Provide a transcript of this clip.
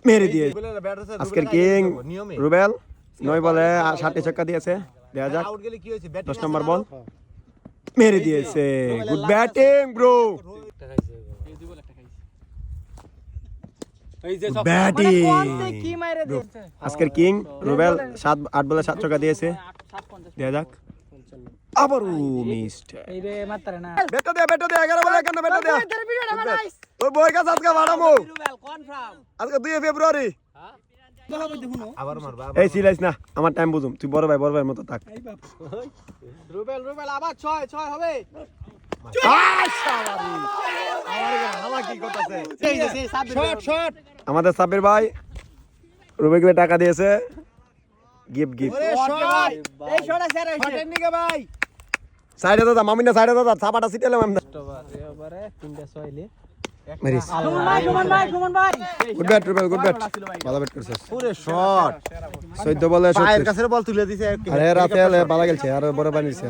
মেরে দিয়ে আজকের কিং রুবেল 9 বলে 7 ছক্কা দিয়েছে। দেখা যাক 10 নম্বর বল মেরে দিয়েছে। Good batting bro, batting. আজকের কিং রুবেল 8 বলে 7 ছক্কা দিয়েছে। দেখা যাক আবারও মিসড। ব্যাটটা দে 11 বলে 51 ব্যাটটা দে। তোর বই কাছে আজকে বাড়ামু আজকে 2 ফেব্রুয়ারি। আবার মারবা এই সিলাইস না, আমার টাইম বুঝুম। তুই বড় ভাই মতো থাক। রুবেল আবার 6 হবে। আমাদের সাব্বির ভাই রুবেলকে টাকা দিয়েছে। গিফট সাইডে দাদা মামিনা সাইডে দাদা ছাপাটা সিটেলাম আমরা। Good bat Rubel, good bat, ভালো ব্যাট করছিস। পুরো শট 14 বলে পায়ের কাছে বল তুলে দিছে। আরে রাতে ভালো খেলছে আর বড় বানিয়েছে।